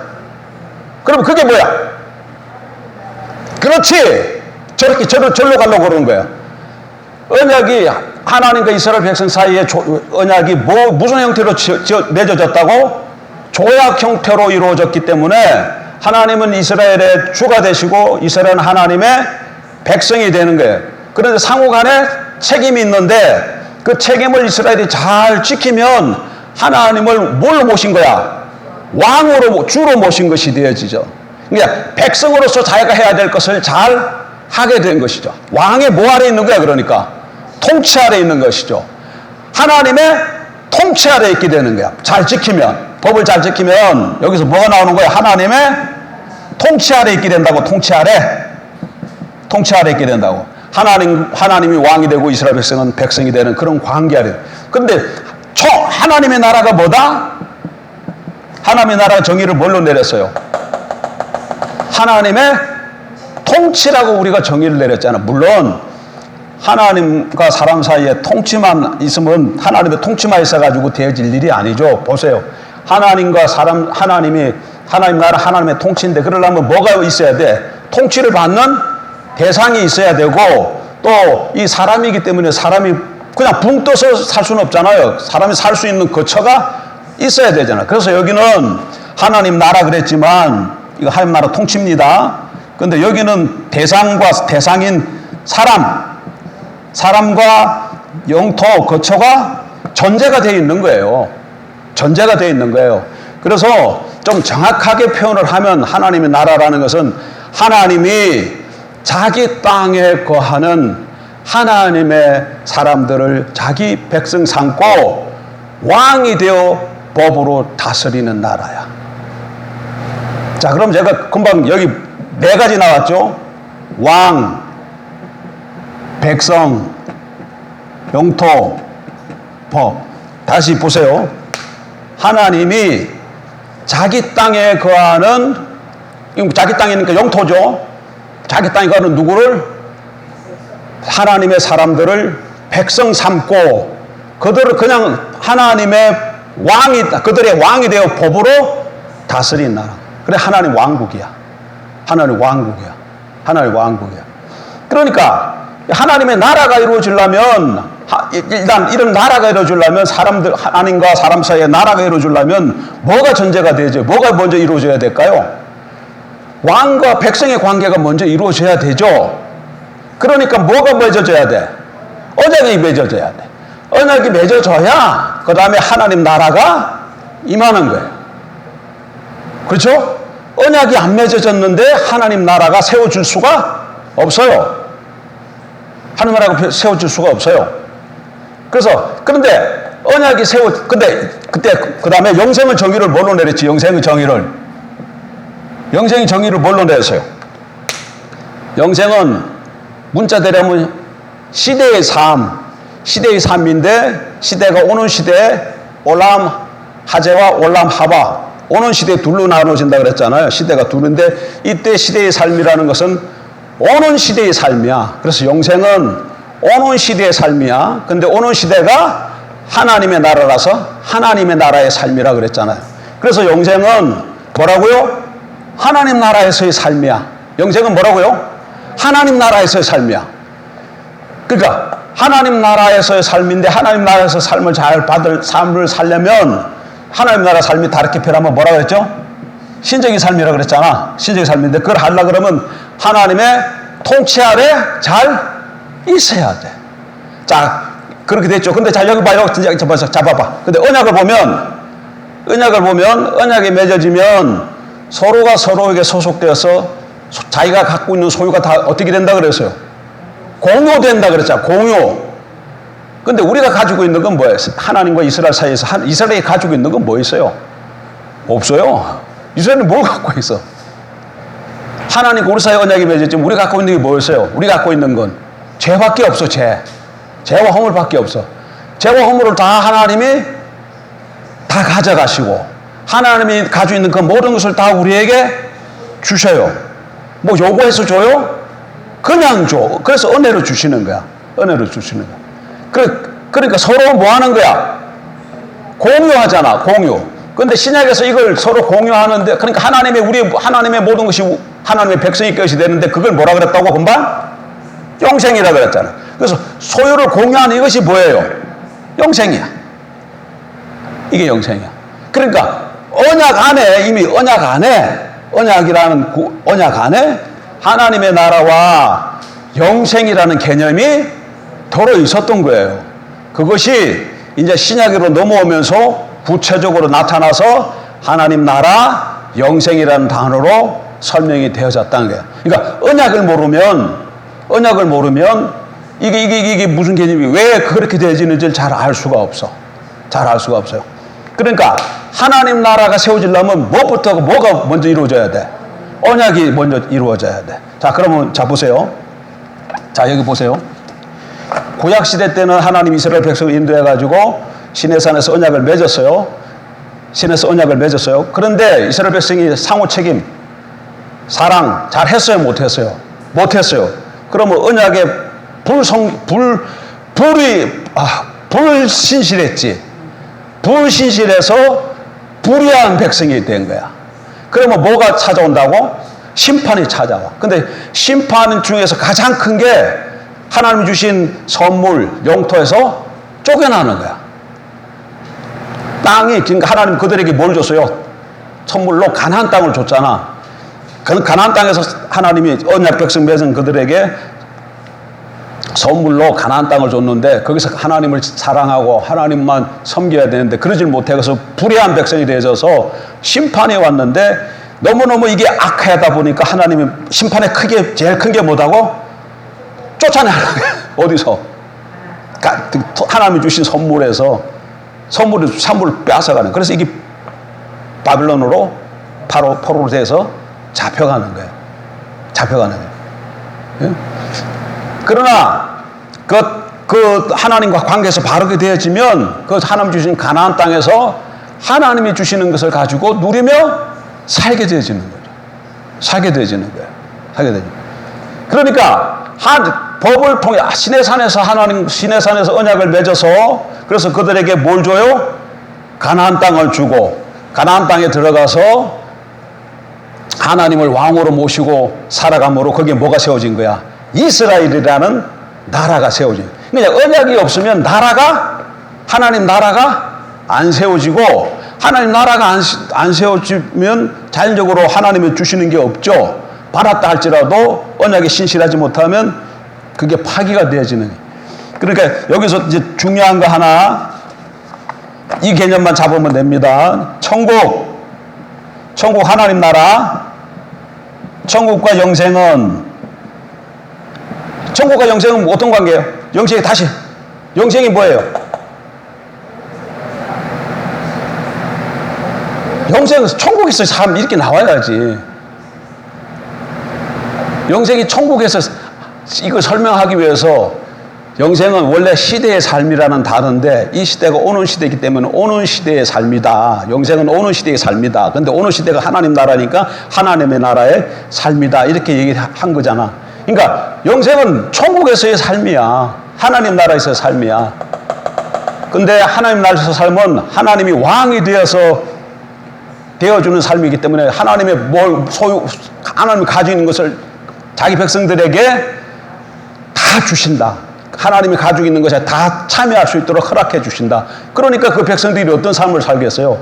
그럼 그게 뭐야? 그렇지. 저렇게 절로 가려고 그러는 거야. 언약이 하나님과 이스라엘 백성 사이의 언약이 무슨 형태로 맺어졌다고? 조약 형태로 이루어졌기 때문에 하나님은 이스라엘의 주가 되시고 이스라엘은 하나님의 백성이 되는 거예요. 그런데 상호 간에 책임이 있는데 그 책임을 이스라엘이 잘 지키면 하나님을 뭘로 모신 거야? 왕으로, 주로 모신 것이 되어지죠. 그러니까 백성으로서 자기가 해야 될 것을 잘 하게 된 것이죠. 왕의 뭐 아래 있는 거야? 그러니까 통치 아래 있는 것이죠. 하나님의 통치 아래 있게 되는 거야. 잘 지키면, 법을 잘 지키면 여기서 뭐가 나오는 거야? 하나님의 통치 아래 있게 된다고. 통치 아래 있게 된다고. 하나님이 왕이 되고 이스라엘 백성은 백성이 되는 그런 관계 아래. 근데 하나님의 나라가 뭐다? 하나님의 나라가 정의를 뭘로 내렸어요? 하나님의 통치라고 우리가 정의를 내렸잖아. 물론 하나님과 사람 사이에 통치만 있으면, 하나님의 통치만 있어가지고 되어질 일이 아니죠. 보세요. 하나님 나라 하나님의 통치인데, 그러려면 뭐가 있어야 돼? 통치를 받는 대상이 있어야 되고, 또 이 사람이기 때문에 사람이 그냥 붕 떠서 살 수는 없잖아요. 사람이 살 수 있는 거처가 있어야 되잖아. 그래서 여기는 하나님 나라 그랬지만 이거 하나님 나라 통치입니다. 근데 여기는 대상인 사람과 영토 거처가 전제가 되어 있는 거예요. 전제가 되어 있는 거예요. 그래서 좀 정확하게 표현을 하면, 하나님의 나라라는 것은 하나님이 자기 땅에 거하는 하나님의 사람들을 자기 백성 삼고 왕이 되어 법으로 다스리는 나라야. 자, 그럼 제가 금방 여기 4가지 나왔죠? 왕, 백성, 영토, 법. 다시 보세요. 하나님이 자기 땅에 거하는, 자기 땅이니까 영토죠. 자기 땅에 거하는 누구를? 하나님의 사람들을 백성 삼고 그들을 그냥 그들의 왕이 되어 법으로 다스린 나라. 그래, 하나님 왕국이야. 하나님 왕국이야. 그러니까 하나님의 나라가 이루어지려면, 일단 이런 나라가 이루어지려면, 하나님과 사람 사이의 나라가 이루어지려면 뭐가 전제가 되죠? 뭐가 먼저 이루어져야 될까요? 왕과 백성의 관계가 먼저 이루어져야 되죠. 그러니까 뭐가 맺어져야 돼? 언약이 맺어져야 돼. 언약이 맺어져야 그 다음에 하나님 나라가 임하는 거예요. 그렇죠? 언약이 안 맺어졌는데 하나님 나라가 세워질 수가 없어요. 하나님 나라가 세워질 수가 없어요. 그런데 언약이 그때 그 다음에 영생의 정의를 뭘로 내렸지? 영생의 정의를 뭘로 내렸어요? 영생은 문자 대려면 시대의 삶인데, 시대가 오는 시대에 올람 하제와 올람 하바, 오는 시대에 둘로 나눠진다 그랬잖아요. 시대가 둘인데, 이때 시대의 삶이라는 것은 오는 시대의 삶이야. 그래서 영생은 오는 시대의 삶이야. 근데 오는 시대가 하나님의 나라라서 하나님의 나라의 삶이라 그랬잖아요. 그래서 영생은 뭐라고요? 하나님 나라에서의 삶이야. 영생은 뭐라고요? 하나님 나라에서의 삶이야. 그러니까 하나님 나라에서의 삶인데, 하나님 나라에서 삶을 삶을 살려면 하나님 나라 삶이 다르게 표현하면 뭐라 그랬죠? 신적인 삶이라 그랬잖아. 신적인 삶인데, 그걸 하려고 그러면 하나님의 통치 아래 잘 있어야 돼. 자, 그렇게 됐죠. 근데 자, 여기 봐요. 진짜 잡아봐. 근데 언약을 보면 언약이 맺어지면 서로가 서로에게 소속되어서 자기가 갖고 있는 소유가 다 어떻게 된다 그랬어요? 공유된다 그랬잖아. 공유. 근데 우리가 가지고 있는 건 뭐예요? 하나님과 이스라엘 사이에서 이스라엘이 가지고 있는 건 뭐 있어요? 없어요. 이스라엘은 뭘 갖고 있어? 하나님과 우리 사이에 언약이 맺어지면 우리가 갖고 있는 게 뭐였어요? 우리가 갖고 있는 건 죄밖에 없어. 죄와 허물밖에 없어. 죄와 허물을 다 하나님이 다 가져가시고, 하나님이 가지고 있는 그 모든 것을 다 우리에게 주셔요. 뭐 요구해서 줘요? 그냥 줘. 그래서 은혜로 주시는 거야. 그러니까 서로 뭐 하는 거야? 공유하잖아. 공유. 근데 신약에서 이걸 서로 공유하는데, 그러니까 하나님의 모든 것이 하나님의 백성의 것이 되는데, 그걸 뭐라 그랬다고 금방? 영생이라 그랬잖아. 그래서 소유를 공유하는 이것이 뭐예요? 영생이야. 이게 영생이야. 그러니까 언약 안에 하나님의 나라와 영생이라는 개념이 들어 있었던 거예요. 그것이 이제 신약으로 넘어오면서 구체적으로 나타나서 하나님 나라, 영생이라는 단어로 설명이 되어졌다는 거예요. 그러니까 언약을 모르면 이게 무슨 개념이, 왜 그렇게 되어지는지를 잘 알 수가 없어. 잘 알 수가 없어요. 그러니까 하나님 나라가 세워지려면 뭐가 먼저 이루어져야 돼? 언약이 먼저 이루어져야 돼. 자, 그러면 자 보세요. 자, 여기 보세요. 구약 시대 때는 하나님 이스라엘 백성을 인도해 가지고 시내산에서 언약을 맺었어요. 시내에서 언약을 맺었어요. 그런데 이스라엘 백성이 상호 책임, 사랑 잘 했어요, 못 했어요? 못 했어요. 그러면 언약에 불신실했지. 불신실해서 불의한 백성이 된 거야. 그러면 뭐가 찾아온다고? 심판이 찾아와. 근데 심판 중에서 가장 큰 게 하나님이 주신 선물, 영토에서 쫓겨나는 거야. 땅이, 그러니까 하나님 그들에게 뭘 줬어요? 선물로 가나안 땅을 줬잖아. 그 가나안 땅에서 하나님이 언약 백성 맺은 그들에게 선물로 가나안 땅을 줬는데 거기서 하나님을 사랑하고 하나님만 섬겨야 되는데 그러질 못해서 불의한 백성이 되어져서 심판이 왔는데 너무너무 이게 악하다 보니까 하나님이 심판에 제일 큰 게 뭐다고? 쫓아내는 거예요. 어디서? 하나님이 주신 선물에서 선물을 뺏어가는. 그래서 이게 바빌론으로 포로로 돼서 잡혀가는 거예요. 잡혀가는 거예요. 예? 그러나 그 하나님과 관계에서 바르게 되어지면 그 하나님 주신 가나안 땅에서 하나님이 주시는 것을 가지고 누리며 살게 되어지는 거죠. 살게 되어지는 거예요. 살게 되어지는 거예요. 그러니까 법을 통해 시내산에서 언약을 맺어서 그래서 그들에게 뭘 줘요? 가나안 땅을 주고 가나안 땅에 들어가서 하나님을 왕으로 모시고 살아감으로 거기에 뭐가 세워진 거야? 이스라엘이라는 나라가 세워진. 그러니까 언약이 없으면 하나님 나라가 안 세워지고 하나님 나라가 안 세워지면 자연적으로 하나님이 주시는 게 없죠. 받았다 할지라도 언약이 신실하지 못하면 그게 파기가 되어지는. 그러니까 여기서 이제 중요한 거 하나, 이 개념만 잡으면 됩니다. 천국 하나님 나라, 천국과 영생은 어떤 관계예요? 영생이 뭐예요? 영생은 천국에서 삶 이렇게 나와야지. 영생이 천국에서 이걸 설명하기 위해서 영생은 원래 시대의 삶이라는 단어인데 이 시대가 오는 시대이기 때문에 오는 시대의 삶이다. 영생은 오는 시대의 삶이다. 근데 오는 시대가 하나님 나라니까 하나님의 나라의 삶이다. 이렇게 얘기한 거잖아. 그러니까 영생은 천국에서의 삶이야. 하나님 나라에서의 삶이야. 근데 하나님 나라에서 삶은 하나님이 왕이 되어주는 삶이기 때문에 하나님이 가지고 있는 것을 자기 백성들에게 다 주신다. 하나님이 가지고 있는 것에 다 참여할 수 있도록 허락해 주신다. 그러니까 그 백성들이 어떤 삶을 살겠어요?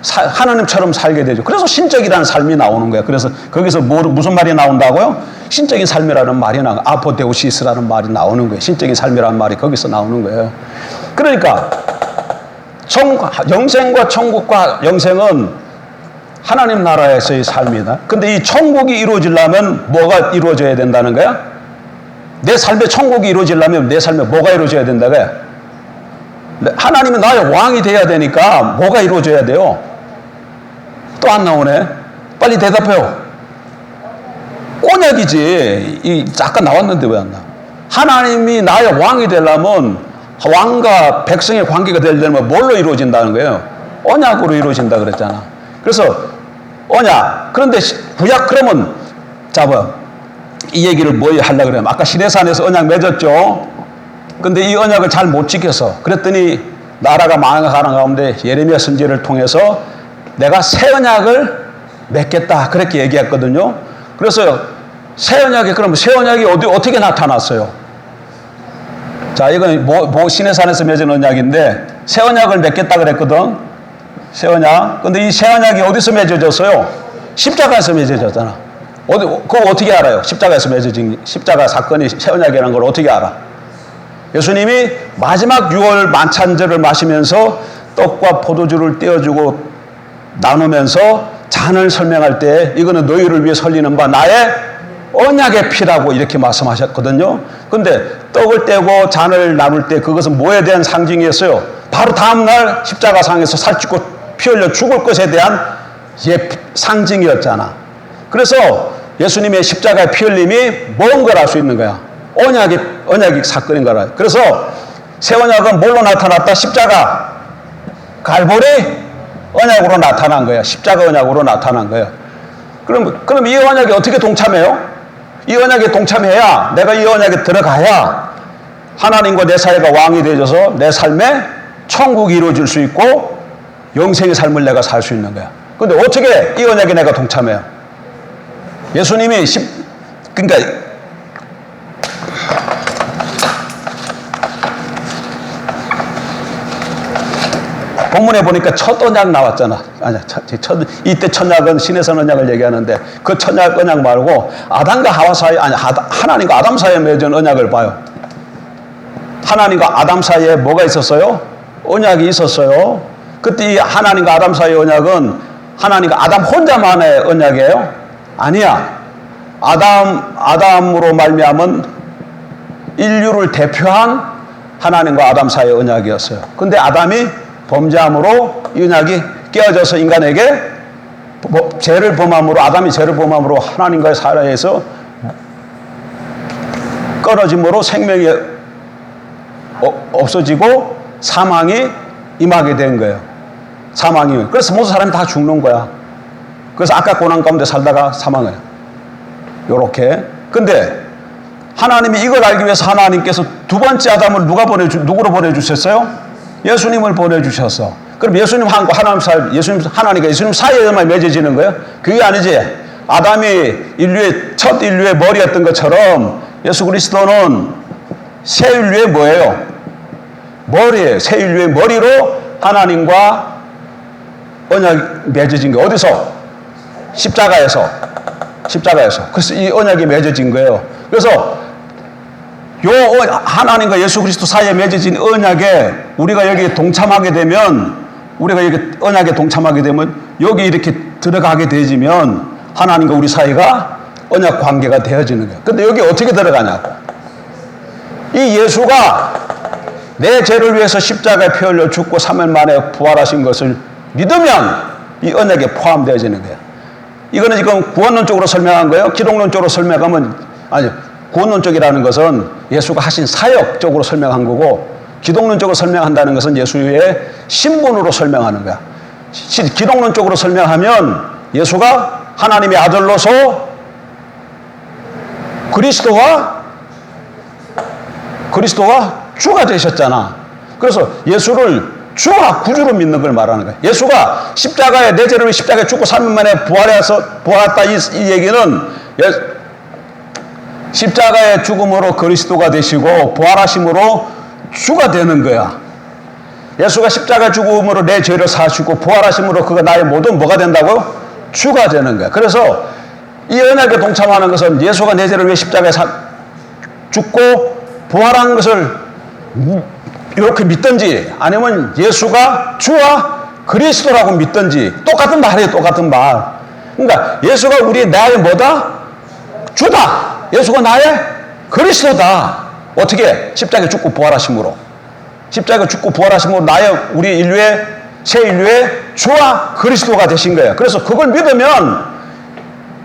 하나님처럼 살게 되죠. 그래서 신적이라는 삶이 나오는 거예요. 그래서 거기서 무슨 말이 나온다고요? 신적인 삶이라는 말이 아포데우시스라는 말이 나오는 거예요. 신적인 삶이라는 말이 거기서 나오는 거예요. 그러니까 영생과 천국과 영생은 하나님 나라에서의 삶이다. 근데 이 천국이 이루어지려면 뭐가 이루어져야 된다는 거야? 내 삶에 천국이 이루어지려면 내 삶에 뭐가 이루어져야 된다고요? 하나님이 나의 왕이 돼야 되니까 뭐가 이루어져야 돼요? 또 안 나오네. 빨리 대답해요. 언약이지. 아까 나왔는데 왜 안 나와? 하나님이 나의 왕이 되려면 왕과 백성의 관계가 되려면 뭘로 이루어진다는 거예요? 언약으로 이루어진다 그랬잖아. 그래서 언약. 그런데 구약 그러면 이 얘기를 뭐 하려고 그래요? 아까 시내산에서 언약 맺었죠. 근데 이 언약을 잘 못 지켜서 그랬더니 나라가 망해가는 가운데 예레미야 선지자를 통해서 내가 새 언약을 맺겠다 그렇게 얘기했거든요. 그래서 새 언약이 어떻게 나타났어요? 자, 이건 시내산에서 맺은 언약인데 새 언약을 맺겠다 그랬거든. 새 언약. 근데 이 새 언약이 어디서 맺어졌어요? 십자가에서 맺어졌잖아. 그거 어떻게 알아요? 십자가에서 맺어진 십자가 사건이 새 언약이라는 걸 어떻게 알아? 예수님이 마지막 6월 만찬절을 마시면서 떡과 포도주를 떼어주고 나누면서 잔을 설명할 때 이거는 너희를 위해 설리는 바 나의 언약의 피라고 이렇게 말씀하셨거든요. 근데 떡을 떼고 잔을 나눌 때 그것은 뭐에 대한 상징이었어요? 바로 다음날 십자가상에서 살찌고 피 흘려 죽을 것에 대한 상징이었잖아. 그래서 예수님의 십자가의 피 흘림이 뭔 걸 알 수 있는 거야? 언약이 사건인 거라. 그래서 새 언약은 뭘로 나타났다? 십자가, 갈보리 언약으로 나타난 거야. 십자가 언약으로 나타난 거야. 그럼 이 언약에 어떻게 동참해요? 이 언약에 동참해야, 내가 이 언약에 들어가야 하나님과 내 사이가 왕이 되어져서 내 삶에 천국이 이루어질 수 있고 영생의 삶을 내가 살 수 있는 거야. 근데 어떻게 이 언약에 내가 동참해요? 예수님이 그러니까 본문에 보니까 첫 언약 나왔잖아. 아니야, 이때 첫 언약은 신의 언약을 얘기하는데 그 첫 언약 말고 아담과 하와 사이, 하나님과 아담 사이에 맺은 언약을 봐요. 하나님과 아담 사이에 뭐가 있었어요? 언약이 있었어요. 그때 이 하나님과 아담 사이의 언약은 하나님과 아담 혼자만의 언약이에요? 아니야. 아담으로 말미암은 인류를 대표한 하나님과 아담 사이의 언약이었어요. 근데 아담이 범죄함으로 이 언약이 깨어져서 인간에게 죄를 범함으로, 아담이 죄를 범함으로 하나님과의 사이에서 끊어짐으로 생명이 없어지고 사망이 임하게 된 거예요. 사망이. 그래서 모든 사람이 다 죽는 거야. 그래서 악과 고난 가운데 살다가 사망해요. 요렇게. 근데 하나님이 이걸 알기 위해서 하나님께서 두 번째 아담을 누구로 보내주셨어요? 예수님을 보내주셨어. 그럼 예수님하고 하나님과 예수님 사이에만 맺어지는 거예요? 그게 아니지. 아담이 첫 인류의 머리였던 것처럼 예수 그리스도는 새 인류의 뭐예요? 머리예요. 새 인류의 머리로 하나님과 언약이 맺어진 거예요. 어디서? 십자가에서. 그래서 이 언약이 맺어진 거예요. 그래서 하나님과 예수 그리스도 사이에 맺어진 언약에 우리가 여기 동참하게 되면, 여기 이렇게 들어가게 되지면 하나님과 우리 사이가 언약 관계가 되어지는 거예요. 근데 여기 어떻게 들어가냐고. 이 예수가 내 죄를 위해서 십자가에 피 흘려 죽고 3일 만에 부활하신 것을 믿으면 이 언약에 포함되어지는 거예요. 이거는 지금 구원론적으로 설명한 거예요. 기독론적으로 설명하면, 아니요. 구원론적이라는 것은 예수가 하신 사역적으로 설명한 거고, 기독론적으로 설명한다는 것은 예수의 신분으로 설명하는 거야. 기독론적으로 설명하면 예수가 하나님의 아들로서 그리스도와 주가 되셨잖아. 그래서 예수를 주와 구주로 믿는 걸 말하는 거야. 예수가 십자가에, 내 죄를 위해 십자가에 죽고 3일 만에 부활했다 이 얘기는 십자가의 죽음으로 그리스도가 되시고 부활하심으로 주가 되는 거야. 예수가 십자가 죽음으로 내 죄를 사시고 부활하심으로 그가 나의 모든 뭐가 된다고? 주가 되는 거야. 그래서 이 언약에 동참하는 것은 예수가 내 죄를 위해 십자가에 죽고 부활한 것을 이렇게 믿든지, 아니면 예수가 주와 그리스도라고 믿든지 똑같은 말이에요. 똑같은 말. 그러니까 예수가 나의 뭐다? 주다. 예수가 나의 그리스도다. 어떻게? 십자가에 죽고 부활하심으로. 십자가에 죽고 부활하심으로 우리 새 인류의 주와 그리스도가 되신 거예요. 그래서 그걸 믿으면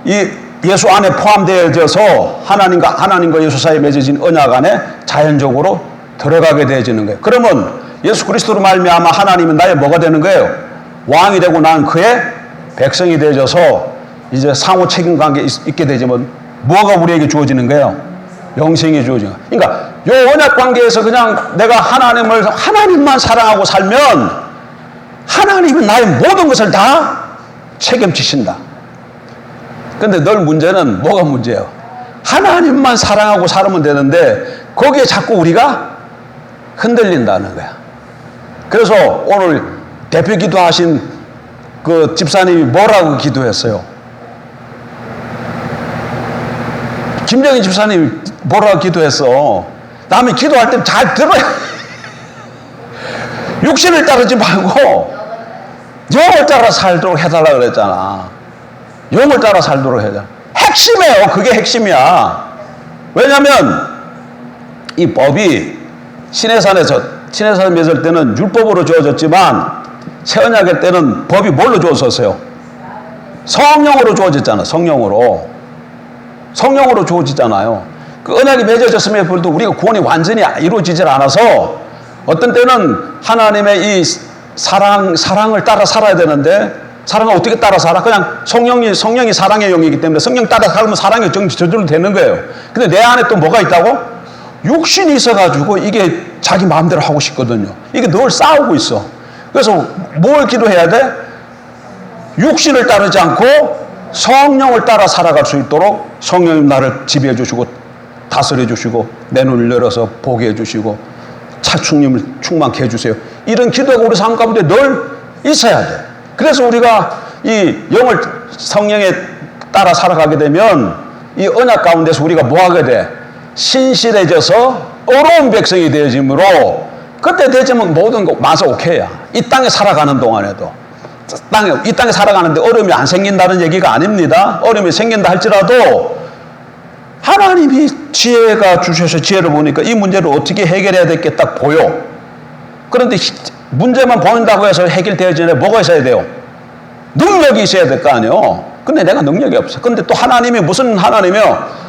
이 예수 안에 포함되어져서 하나님과 예수 사이에 맺어진 언약 안에 자연적으로 들어가게 되어지는 거예요. 그러면 예수 그리스도로 말미암아 하나님은 나의 뭐가 되는 거예요? 왕이 되고 난 그의 백성이 되어져서 이제 상호 책임 관계에 있게 되지만 뭐가 우리에게 주어지는 거예요? 영생이 주어지는 거예요. 그러니까 이 언약 관계에서 그냥 내가 하나님만 사랑하고 살면 하나님은 나의 모든 것을 다 책임지신다. 근데 늘 문제는 뭐가 문제예요? 하나님만 사랑하고 살면 되는데 거기에 자꾸 우리가 흔들린다는 거야. 그래서 오늘 대표 기도하신 그 집사님이 뭐라고 기도했어요? 김정인 집사님이 뭐라고 기도했어? 남이 기도할 때 잘 들어야 육신을 따르지 말고 영을 따라 살도록 해달라 그랬잖아. 영을 따라 살도록 해달라. 핵심이에요. 그게 핵심이야. 왜냐하면 이 법이 시내산에서 맺을 때는 율법으로 주어졌지만 새 언약의 때는 법이 뭘로 주어졌어요? 성령으로 주어졌잖아. 성령으로 주어지잖아요. 그 언약이 맺어졌음에 불구하고 우리가 구원이 완전히 이루어지질 않아서 어떤 때는 하나님의 이 사랑을 따라 살아야 되는데 사랑을 어떻게 따라 살아? 그냥 성령이 사랑의 영이기 때문에 성령 따라 살면 사랑이 저절로 되는 거예요. 근데 내 안에 또 뭐가 있다고? 육신이 있어가지고 이게 자기 마음대로 하고 싶거든요. 이게 늘 싸우고 있어. 그래서 뭘 기도해야 돼? 육신을 따르지 않고 성령을 따라 살아갈 수 있도록 성령님 나를 지배해 주시고 다스려 주시고 내 눈을 열어서 보게 해 주시고 차충님을 충만케 해 주세요. 이런 기도가 우리 삶 가운데 늘 있어야 돼. 그래서 우리가 이 영을 성령에 따라 살아가게 되면 이 언약 가운데서 우리가 뭐 하게 돼? 신실해져서 어려운 백성이 되어지므로 그때 되지면 모든 거 마서 오케이야. 이 땅에 살아가는 동안에도 이 땅에 살아가는데 어려움이 안 생긴다는 얘기가 아닙니다. 어려움이 생긴다 할지라도 하나님이 지혜가 주셔서 지혜를 보니까 이 문제를 어떻게 해결해야 될게 딱 보여. 그런데 문제만 보인다고 해서 해결되어지는 뭐가 있어야 돼요? 능력이 있어야 될 거 아니에요. 근데 내가 능력이 없어. 근데 또 하나님이 무슨 하나님이요?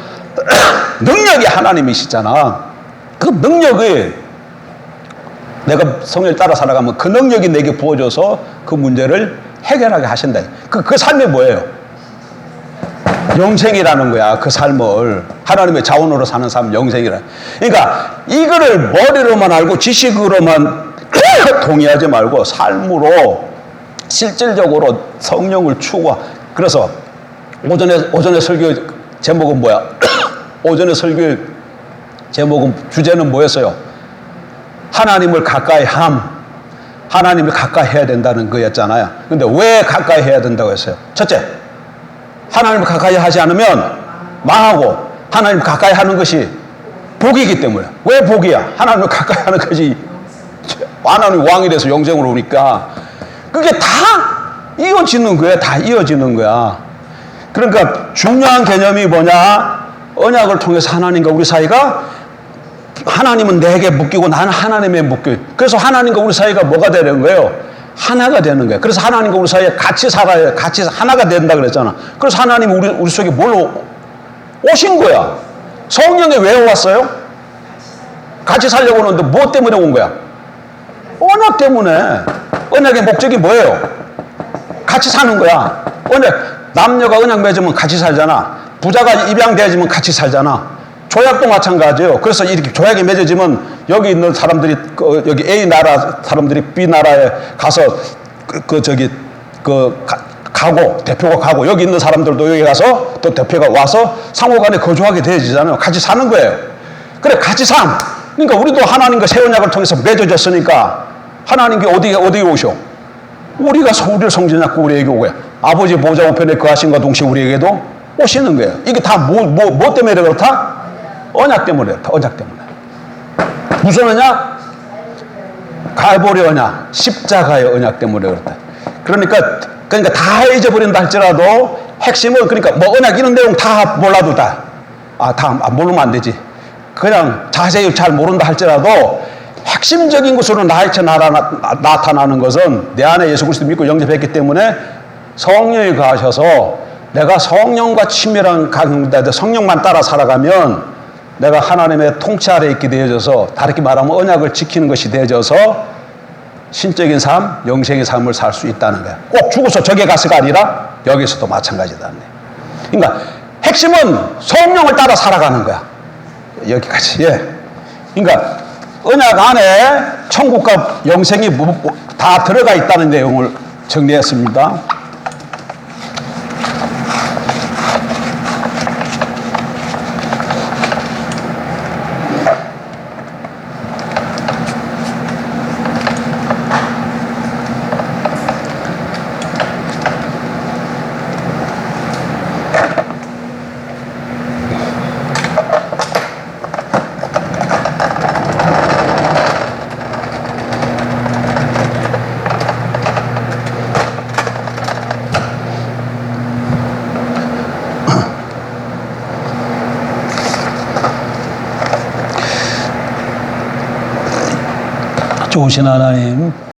능력이 하나님이시잖아. 그 능력이 내가 성령을 따라 살아가면 그 능력이 내게 부어져서 그 문제를 해결하게 하신다. 그 삶이 뭐예요? 영생이라는 거야. 그 삶을 하나님의 자원으로 사는 삶 영생이라. 그러니까 이거를 머리로만 알고 지식으로만 동의하지 말고 삶으로 실질적으로 성령을 추구하. 그래서 오전에 설교 제목은 뭐야? 오전에 설교 제목은 주제는 뭐였어요? 하나님을 가까이 하나님을 가까이 해야 된다는 거였잖아요. 근데 왜 가까이 해야 된다고 했어요? 첫째, 하나님을 가까이 하지 않으면 망하고 하나님을 가까이 하는 것이 복이기 때문에. 왜 복이야? 하나님을 가까이 하는 것이 하나님 왕이 돼서 영생으로 오니까 그게 다 이어지는 거야. 다 이어지는 거야. 그러니까 중요한 개념이 뭐냐? 언약을 통해서 하나님과 우리 사이가 하나님은 내게 묶이고 나는 하나님에 묶여. 그래서 하나님과 우리 사이가 뭐가 되는 거예요? 하나가 되는 거예요. 그래서 하나님과 우리 사이에 같이 살아야 같이 하나가 된다 그랬잖아. 그래서 하나님이 우리 속에 뭘로 오신 거야? 성령이 왜 왔어요? 같이 살려고 하는데 뭐 때문에 온 거야? 언약 때문에. 언약의 목적이 뭐예요? 같이 사는 거야. 남녀가 언약 맺으면 같이 살잖아. 부자가 입양되어지면 같이 살잖아. 조약도 마찬가지예요. 그래서 이렇게 조약이 맺어지면 여기 있는 사람들이 여기 A 나라 사람들이 B 나라에 가서 가고 대표가 가고 여기 있는 사람들도 여기 가서 또 대표가 와서 상호간에 거주하게 되어지잖아요. 같이 사는 거예요. 그래 같이 삶. 그러니까 우리도 하나님과 새 언약을 통해서 맺어졌으니까 하나님께 어디에 오셔? 우리가 우리를 성전하고 우리에게 오고요. 아버지 보좌 우편에 거하신과 동시에 우리에게도 오시는 거예요. 이게 다 뭐 때문에 그렇다? 언약 때문에 그렇다. 언약 때문에. 무슨 언약? 갈보리 언약, 십자가의 언약 때문에 그렇다. 그러니까 다 잊어버린다 할지라도 핵심은 그러니까 뭐 언약 이런 내용 다 몰라도 다 모르면 안 되지. 그냥 자세히 잘 모른다 할지라도 핵심적인 것으로 나에게 나타나는 것은 내 안에 예수 그리스도 믿고 영접했기 때문에 성령이 거하셔서 내가 성령과 친밀한 관계인데 성령만 따라 살아가면 내가 하나님의 통치 아래 있게 되어져서 다르게 말하면 언약을 지키는 것이 되어져서 신적인 삶, 영생의 삶을 살 수 있다는 거야. 꼭 죽어서 저게 가서가 아니라 여기서도 마찬가지다. 그러니까 핵심은 성령을 따라 살아가는 거야. 여기까지. 예. 그러니까 언약 안에 천국과 영생이 다 들어가 있다는 내용을 정리했습니다. 좋으신 하나님,